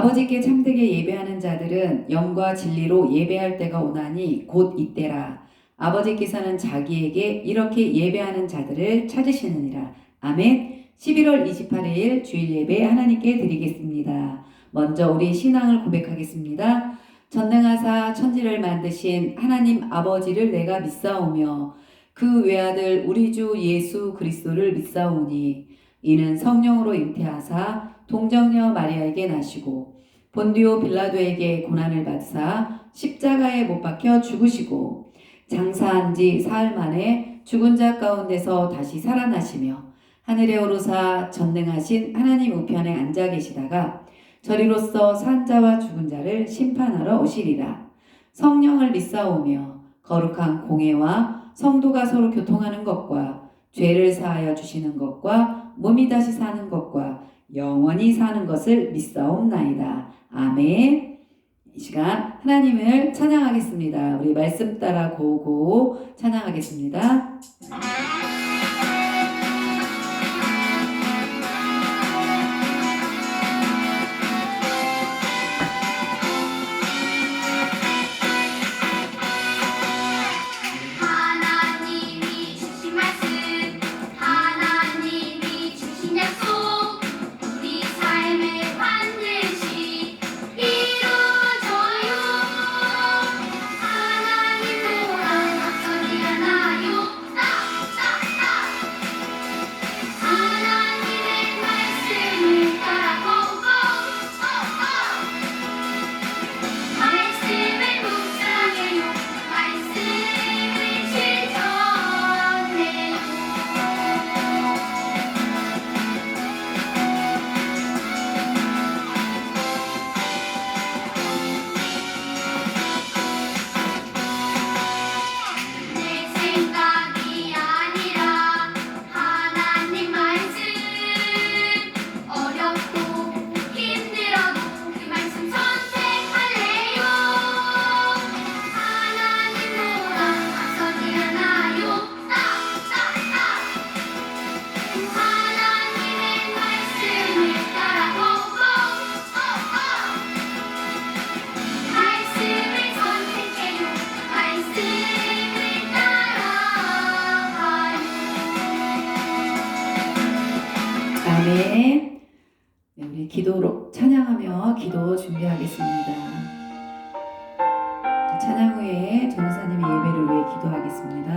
아버지께 참되게 예배하는 자들은 영과 진리로 예배할 때가 오나니 곧 이때라. 아버지께서는 자기에게 이렇게 예배하는 자들을 찾으시느니라. 아멘. 11월 28일 주일 예배 하나님께 드리겠습니다. 먼저 우리 신앙을 고백하겠습니다. 전능하사 천지를 만드신 하나님 아버지를 내가 믿사오며 그 외아들 우리 주 예수 그리스도를 믿사오니 이는 성령으로 잉태하사 동정녀 마리아에게 나시고 본디오 빌라도에게 고난을 받으사 십자가에 못 박혀 죽으시고 장사한 지 사흘 만에 죽은 자 가운데서 다시 살아나시며 하늘에 오르사 전능하신 하나님 우편에 앉아 계시다가 저리로서 산 자와 죽은 자를 심판하러 오시리라. 성령을 믿사오며 거룩한 공회와 성도가 서로 교통하는 것과 죄를 사하여 주시는 것과 몸이 다시 사는 것과 영원히 사는 것을 믿사옵나이다. 아멘. 이 시간 하나님을 찬양하겠습니다. 우리 말씀 따라 고고 찬양하겠습니다. 아멘. 네, 우리 기도로 찬양하며 기도 준비하겠습니다. 찬양 후에 전도사님의 예배를 위해 기도하겠습니다.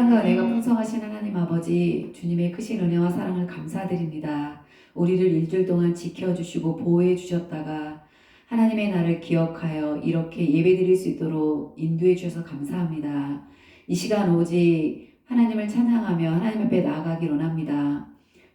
사랑과 은혜가 풍성하신 하나님 아버지, 주님의 크신 은혜와 사랑을 감사드립니다. 우리를 일주일 동안 지켜주시고 보호해 주셨다가 하나님의 날을 기억하여 이렇게 예배드릴 수 있도록 인도해 주셔서 감사합니다. 이 시간 오직 하나님을 찬양하며 하나님 앞에 나아가길 원합니다.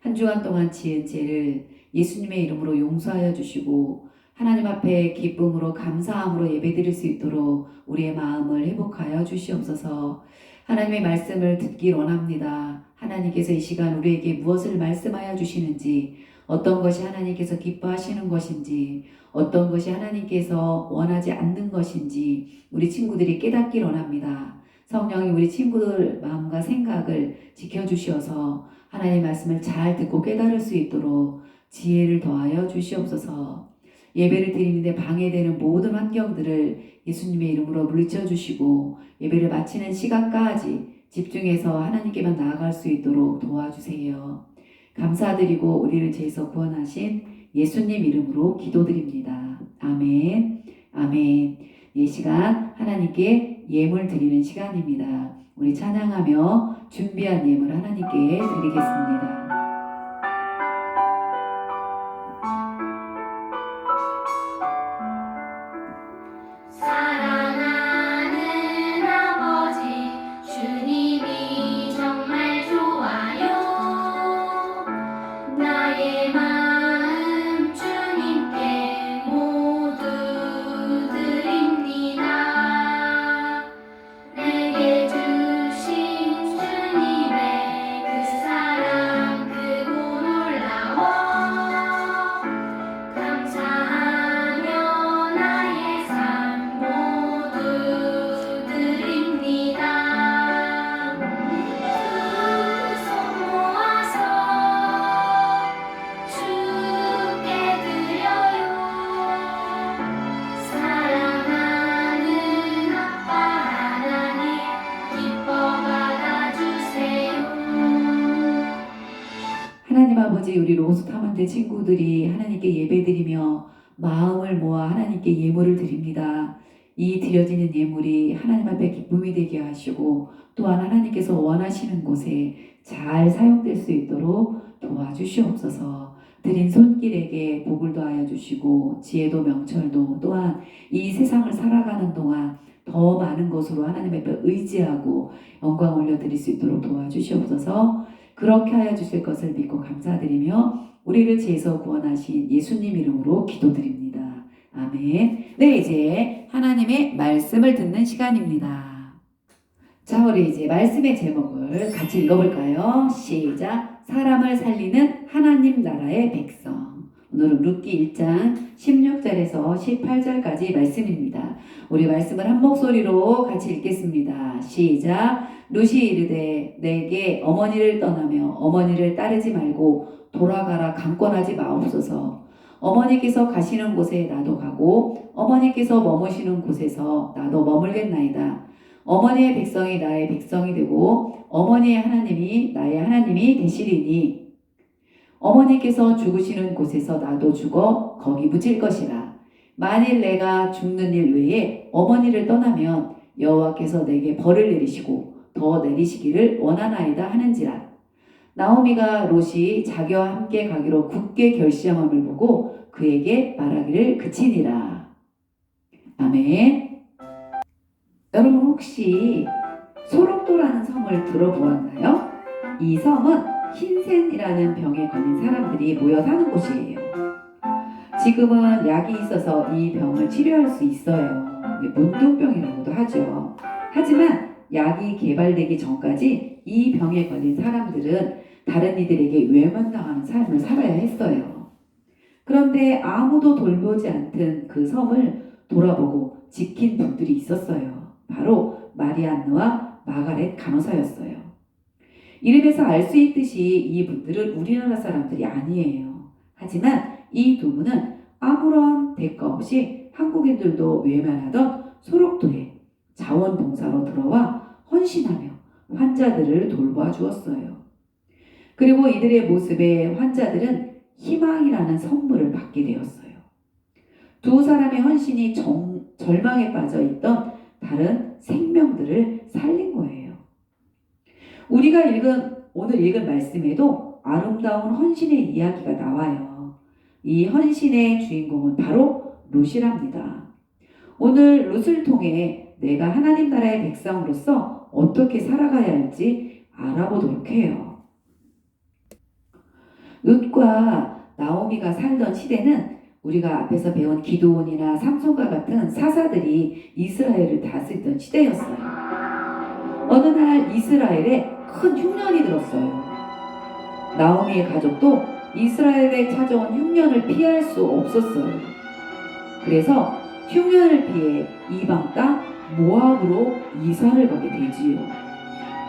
한 주간 동안 지은 죄를 예수님의 이름으로 용서하여 주시고 하나님 앞에 기쁨으로 감사함으로 예배드릴 수 있도록 우리의 마음을 회복하여 주시옵소서. 하나님의 말씀을 듣길 원합니다. 하나님께서 이 시간 우리에게 무엇을 말씀하여 주시는지, 어떤 것이 하나님께서 기뻐하시는 것인지, 어떤 것이 하나님께서 원하지 않는 것인지 우리 친구들이 깨닫길 원합니다. 성령이 우리 친구들 마음과 생각을 지켜주셔서 하나님의 말씀을 잘 듣고 깨달을 수 있도록 지혜를 더하여 주시옵소서. 예배를 드리는데 방해되는 모든 환경들을 예수님의 이름으로 물리쳐 주시고 예배를 마치는 시간까지 집중해서 하나님께만 나아갈 수 있도록 도와주세요. 감사드리고 우리를 죄에서 구원하신 예수님 이름으로 기도드립니다. 아멘. 아멘. 이 시간 하나님께 예물 드리는 시간입니다. 우리 찬양하며 준비한 예물 하나님께 드리겠습니다. 하나님 아버지, 우리 로스 탐험대 친구들이 하나님께 예배드리며 마음을 모아 하나님께 예물을 드립니다. 이 드려지는 예물이 하나님 앞에 기쁨이 되게 하시고 또한 하나님께서 원하시는 곳에 잘 사용될 수 있도록 도와주시옵소서. 드린 손길에게 복을 더하여 주시고 지혜도 명철도 또한 이 세상을 살아가는 동안 더 많은 것으로 하나님 앞에 의지하고 영광 올려드릴 수 있도록 도와주시옵소서. 그렇게 하여 주실 것을 믿고 감사드리며 우리를 죄에서 구원하신 예수님 이름으로 기도드립니다. 아멘. 네, 이제 하나님의 말씀을 듣는 시간입니다. 자, 우리 이제 말씀의 제목을 같이 읽어볼까요? 시작. 사람을 살리는 하나님 나라의 백성. 오늘은 룻기 1장 16절에서 18절까지 말씀입니다. 우리 말씀을 한 목소리로 같이 읽겠습니다. 시작. 룻이 이르되 내게 어머니를 떠나며 어머니를 따르지 말고 돌아가라 강권하지 마옵소서. 어머니께서 가시는 곳에 나도 가고 어머니께서 머무시는 곳에서 나도 머물겠나이다. 어머니의 백성이 나의 백성이 되고 어머니의 하나님이 나의 하나님이 되시리니 어머니께서 죽으시는 곳에서 나도 죽어 거기 묻힐 것이라. 만일 내가 죽는 일 외에 어머니를 떠나면 여호와께서 내게 벌을 내리시고 더 내리시기를 원하나이다 하는지라. 나오미가 롯이 자기와 함께 가기로 굳게 결심함을 보고 그에게 말하기를 그치니라. 아멘. 여러분 혹시 소록도라는 섬을 들어보았나요? 이 섬은 흰센이라는 병에 걸린 사람들이 모여 사는 곳이에요. 지금은 약이 있어서 이 병을 치료할 수 있어요. 문둥병이라고도 하죠. 하지만 약이 개발되기 전까지 이 병에 걸린 사람들은 다른 이들에게 외면당하는 삶을 살아야 했어요. 그런데 아무도 돌보지 않던 그 섬을 돌아보고 지킨 분들이 있었어요. 바로 마리안느와 마가렛 간호사였어요. 이름에서 알 수 있듯이 이 분들은 우리나라 사람들이 아니에요. 하지만 이 두 분은 아무런 대가 없이 한국인들도 외면하던 소록도에 자원봉사로 들어와 헌신하며 환자들을 돌보아 주었어요. 그리고 이들의 모습에 환자들은 희망이라는 선물을 받게 되었어요. 두 사람의 헌신이 절망에 빠져 있던 다른 생명들을 살린 거예요. 우리가 오늘 읽은 말씀에도 아름다운 헌신의 이야기가 나와요. 이 헌신의 주인공은 바로 롯이랍니다. 오늘 롯을 통해 내가 하나님 나라의 백성으로서 어떻게 살아가야 할지 알아보도록 해요. 롯과 나오미가 살던 시대는 우리가 앞에서 배운 기드온이나 삼손과 같은 사사들이 이스라엘을 다스리던 시대였어요. 어느 날 이스라엘에 큰 흉년이 들었어요. 나오미의 가족도 이스라엘에 찾아온 흉년을 피할 수 없었어요. 그래서 흉년을 피해 이방 땅 모압으로 이사를 가게 되지요.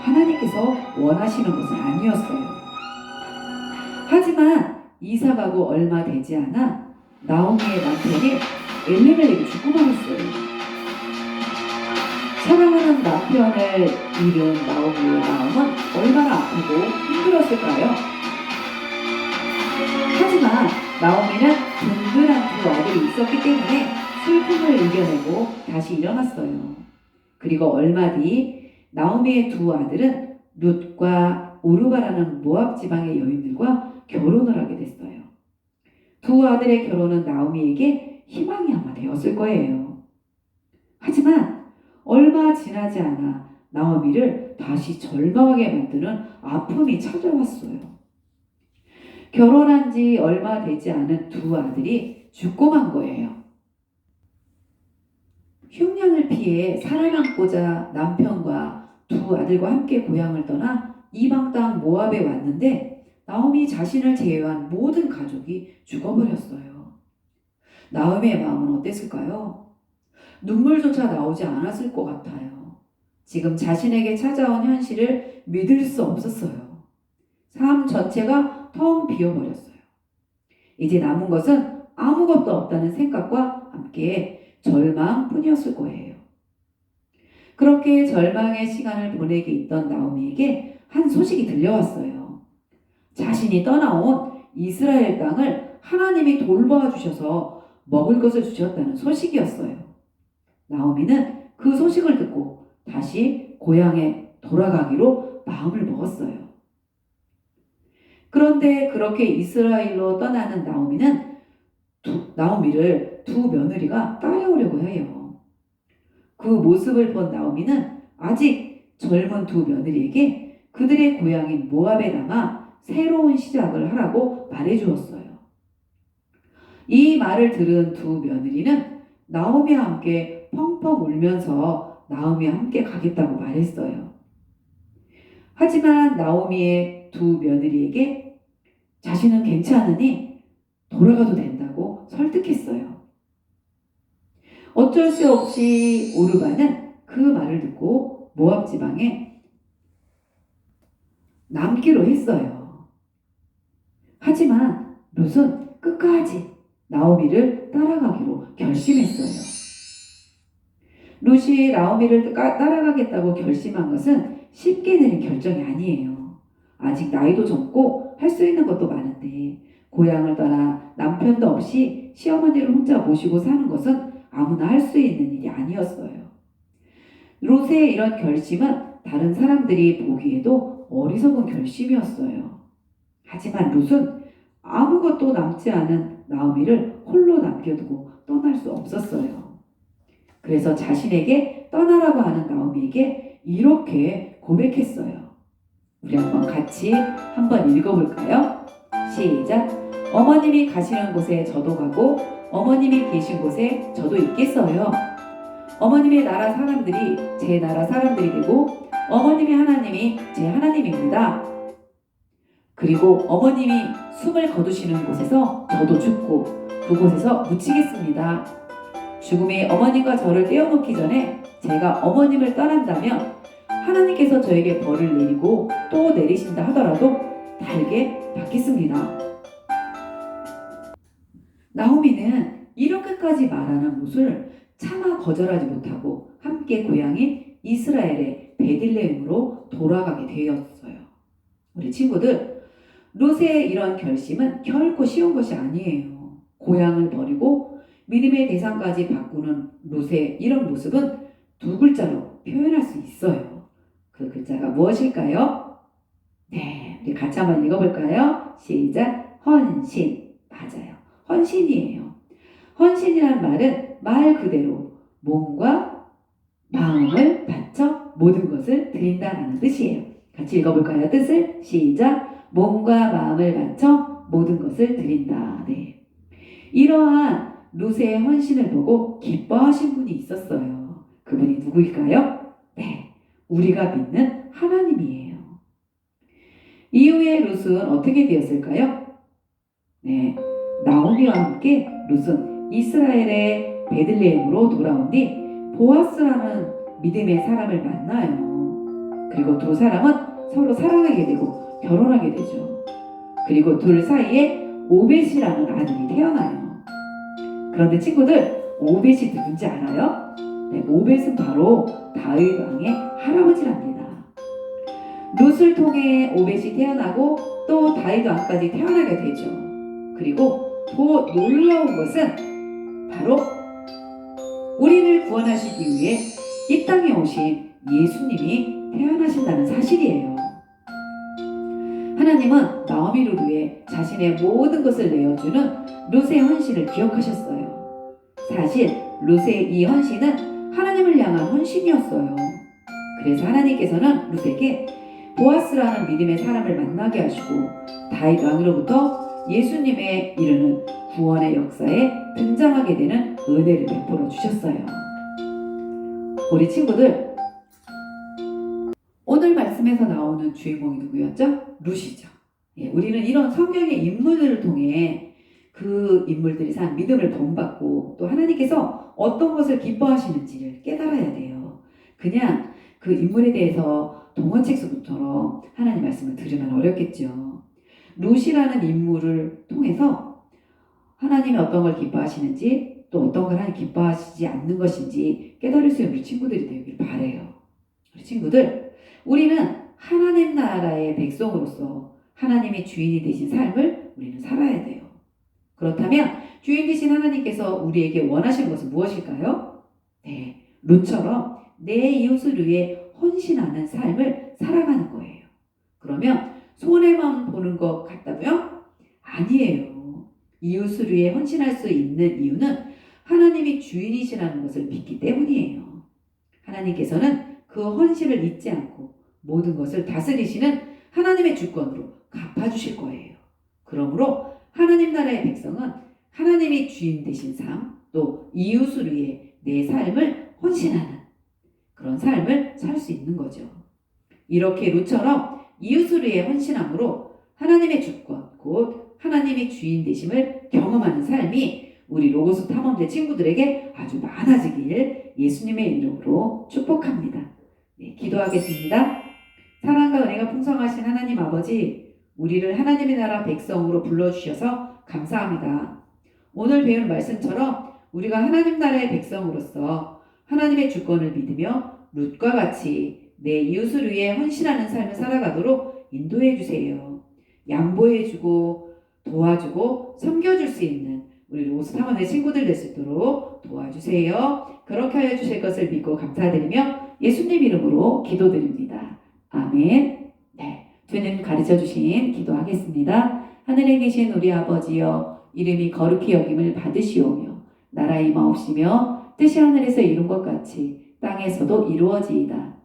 하나님께서 원하시는 것은 아니었어요. 하지만 이사 가고 얼마 되지 않아 나오미의 남편이 엘리멜렉이 죽고 말았어요. 사랑하는 남편을 잃은 나오미의 마음은 얼마나 아프고 힘들었을까요? 하지만 나오미는 든든한 두 아들이 있었기 때문에 슬픔을 이겨내고 다시 일어났어요. 그리고 얼마 뒤 나오미의 두 아들은 룻과 오르바라는 모압 지방의 여인들과 결혼을 하게 됐어요. 두 아들의 결혼은 나오미에게 희망이 아마 되었을 거예요. 하지만 얼마 지나지 않아 나오미를 다시 절망하게 만드는 아픔이 찾아왔어요. 결혼한 지 얼마 되지 않은 두 아들이 죽고 만 거예요. 흉년을 피해 살아남고자 남편과 두 아들과 함께 고향을 떠나 이방 땅 모압에 왔는데 나오미 자신을 제외한 모든 가족이 죽어버렸어요. 나오미의 마음은 어땠을까요? 눈물조차 나오지 않았을 것 같아요. 지금 자신에게 찾아온 현실을 믿을 수 없었어요. 삶 전체가 텅 비어버렸어요. 이제 남은 것은 아무것도 없다는 생각과 함께 절망뿐이었을 거예요. 그렇게 절망의 시간을 보내게 있던 나오미에게 한 소식이 들려왔어요. 자신이 떠나온 이스라엘 땅을 하나님이 돌보아 주셔서 먹을 것을 주셨다는 소식이었어요. 나오미는 그 소식을 듣고 다시 고향에 돌아가기로 마음을 먹었어요. 그런데 그렇게 이스라엘로 떠나는 나오미를 두 며느리가 따라오려고 해요. 그 모습을 본 나오미는 아직 젊은 두 며느리에게 그들의 고향인 모압에 남아 새로운 시작을 하라고 말해주었어요. 이 말을 들은 두 며느리는 나오미와 함께 펑펑 울면서 나오미와 함께 가겠다고 말했어요. 하지만 나오미의 두 며느리에게 자신은 괜찮으니 돌아가도 된다고 설득했어요. 어쩔 수 없이 오르바는 그 말을 듣고 모압 지방에 남기로 했어요. 하지만 룻은 끝까지 나오미를 따라가기로 결심했어요. 룻이 나오미를 따라가겠다고 결심한 것은 쉽게 내린 결정이 아니에요. 아직 나이도 젊고 할 수 있는 것도 많은데 고향을 떠나 남편도 없이 시어머니를 혼자 모시고 사는 것은 아무나 할 수 있는 일이 아니었어요. 룻의 이런 결심은 다른 사람들이 보기에도 어리석은 결심이었어요. 하지만 룻은 아무것도 남지 않은 나오미를 홀로 남겨두고 떠날 수 없었어요. 그래서 자신에게 떠나라고 하는 나오미에게 이렇게 고백했어요. 우리 같이 한번 읽어볼까요? 시작! 어머님이 가시는 곳에 저도 가고 어머님이 계신 곳에 저도 있겠어요. 어머님의 나라 사람들이 제 나라 사람들이 되고 어머님의 하나님이 제 하나님입니다. 그리고 어머님이 숨을 거두시는 곳에서 저도 죽고 그곳에서 묻히겠습니다. 죽음이 어머님과 저를 떼어놓기 전에 제가 어머님을 떠난다면 하나님께서 저에게 벌을 내리고 또 내리신다 하더라도 달게 받겠습니다. 나오미는 이렇게까지 말하는 룻을 차마 거절하지 못하고 함께 고향인 이스라엘의 베들레헴으로 돌아가게 되었어요. 우리 친구들, 룻의 이런 결심은 결코 쉬운 것이 아니에요. 고향을 버리고 믿음의 대상까지 바꾸는 룻의 이런 모습은 두 글자로 표현할 수 있어요. 그 글자가 무엇일까요? 네, 우리 같이 한번 읽어볼까요? 시작! 헌신. 맞아요. 헌신이에요. 헌신이란 말은 말 그대로 몸과 마음을 바쳐 모든 것을 드린다라는 뜻이에요. 같이 읽어볼까요? 뜻을 시작! 몸과 마음을 바쳐 모든 것을 드린다. 네. 이러한 룻의 헌신을 보고 기뻐하신 분이 있었어요. 그분이 누구일까요? 네, 우리가 믿는 하나님이에요. 이후에 룻은 어떻게 되었을까요? 네, 나오미와 함께 룻은 이스라엘의 베들레헴으로 돌아온 뒤 보아스라는 믿음의 사람을 만나요. 그리고 두 사람은 서로 사랑하게 되고 결혼하게 되죠. 그리고 둘 사이에 오벳이라는 아들이 태어나요. 그런데 친구들, 오벳이 누군지 알아요? 네, 오벳은 바로 다윗 왕의 할아버지랍니다. 룻을 통해 오벳이 태어나고 또 다윗 왕까지 태어나게 되죠. 그리고 더 놀라운 것은 바로 우리를 구원하시기 위해 이 땅에 오신 예수님이 태어나신다는 사실이에요. 하나님은 나오미 루루에 자신의 모든 것을 내어주는 룻의 헌신을 기억하셨어요. 사실 룻의 이 헌신은 하나님을 향한 헌신이었어요. 그래서 하나님께서는 룻에게 보아스라는 믿음의 사람을 만나게 하시고 다윗 왕으로부터 예수님에 이르는 구원의 역사에 등장하게 되는 은혜를 베풀어 주셨어요. 우리 친구들, 오늘 말씀에서 나오는 주인공이 누구였죠? 룻이죠. 예, 우리는 이런 성경의 인물들을 통해 그 인물들이 산 믿음을 본받고 또 하나님께서 어떤 것을 기뻐하시는지를 깨달아야 돼요. 그냥 그 인물에 대해서 동화책 속처럼 하나님 말씀을 들으면 어렵겠죠. 룻이라는 인물을 통해서 하나님이 어떤 걸 기뻐하시는지 또 어떤 걸 하나님 기뻐하시지 않는 것인지 깨달을 수 있는 우리 친구들이 되길 바라요. 우리 친구들, 우리는 하나님 나라의 백성으로서 하나님이 주인이 되신 삶을 우리는 살아야 돼요. 그렇다면 주인 되신 하나님께서 우리에게 원하시는 것은 무엇일까요? 네, 룻처럼 내 이웃을 위해 헌신하는 삶을 살아가는 거예요. 그러면 손해만 보는 것 같다고요? 아니에요. 이웃을 위해 헌신할 수 있는 이유는 하나님이 주인이시라는 것을 믿기 때문이에요. 하나님께서는 그 헌신을 잊지 않고 모든 것을 다스리시는 하나님의 주권으로 갚아주실 거예요. 그러므로 하나님 나라의 백성은 하나님이 주인 되신 삶, 또 이웃을 위해 내 삶을 헌신하는 그런 삶을 살 수 있는 거죠. 이렇게 룻처럼 이웃을 위해 헌신함으로 하나님의 주권, 곧 하나님의 주인 되심을 경험하는 삶이 우리 로고스 탐험대 친구들에게 아주 많아지길 예수님의 이름으로 축복합니다. 네, 기도하겠습니다. 사랑과 은혜가 풍성하신 하나님 아버지, 우리를 하나님의 나라 백성으로 불러주셔서 감사합니다. 오늘 배운 말씀처럼 우리가 하나님 나라의 백성으로서 하나님의 주권을 믿으며 룻과 같이 내 이웃을 위해 헌신하는 삶을 살아가도록 인도해 주세요. 양보해주고 도와주고 섬겨줄 수 있는 우리 로고스 탐험대 친구들 될 수 있도록 도와주세요. 그렇게 하여 주실 것을 믿고 감사드리며 예수님 이름으로 기도드립니다. 아멘. 네, 주님 가르쳐 주신 기도하겠습니다. 하늘에 계신 우리 아버지여, 이름이 거룩히 여김을 받으시오며 나라 임하옵시며 뜻이 하늘에서 이룬 것 같이 땅에서도 이루어지이다.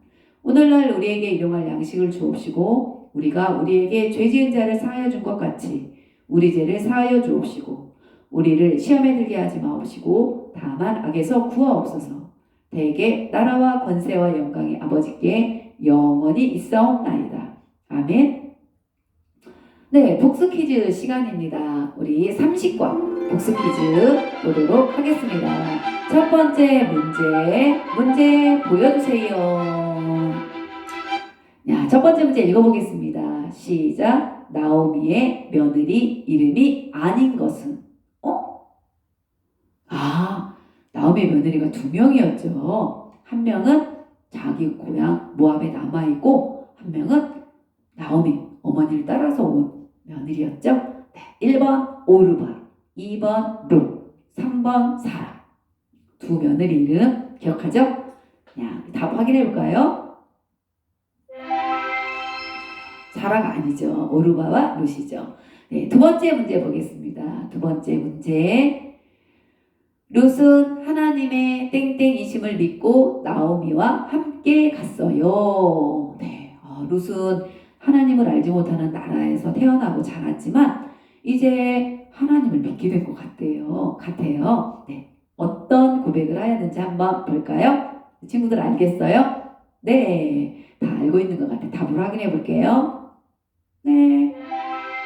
오늘날 우리에게 일용할 양식을 주옵시고 우리가 우리에게 죄 지은 자를 사하여 준 것 같이 우리 죄를 사하여 주옵시고 우리를 시험에 들게 하지 마옵시고 다만 악에서 구하옵소서. 대개 나라와 권세와 영광이 아버지께 영원히 있사옵나이다. 아멘. 네, 복수 퀴즈 시간입니다. 우리 30권 복수 퀴즈 보도록 하겠습니다. 첫 번째 문제 보여주세요. 자, 첫 번째 문제 읽어보겠습니다. 시작. 나오미의 며느리 이름이 아닌 것은? 나오미의 며느리가 두 명이었죠. 한 명은 자기 고향 모압에 남아있고 한 명은 나오미 어머니를 따라서 온 며느리였죠. 네, 1번 오르바, 2번 룻, 3번 사라. 두 며느리 이름 기억하죠? 야, 답 확인해 볼까요? 사라가 아니죠. 오르바와 룻이죠. 네, 두 번째 문제 보겠습니다. 두 번째 문제. 룻은 하나님의 땡땡이심을 믿고 나오미와 함께 갔어요. 네, 룻은 하나님을 알지 못하는 나라에서 태어나고 자랐지만 이제 하나님을 믿게 된 것 같아요. 네, 어떤 고백을 하였는지 한번 볼까요? 친구들 알겠어요? 네, 다 알고 있는 것 같아요. 답을 확인해 볼게요. 네,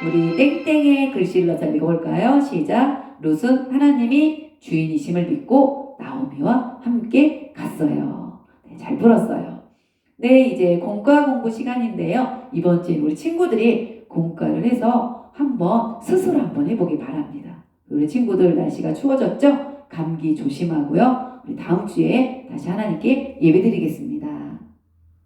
우리 땡땡의 글씨를 넣어서 읽어볼까요? 시작. 룻은 하나님이 주인이심을 믿고 나오미와 함께 갔어요. 네, 잘 풀었어요. 네, 이제 공과 공부 시간인데요. 이번 주에 우리 친구들이 공과를 해서 한번 스스로 한번 해보기 바랍니다. 우리 친구들 날씨가 추워졌죠? 감기 조심하고요. 우리 다음 주에 다시 하나님께 예배드리겠습니다.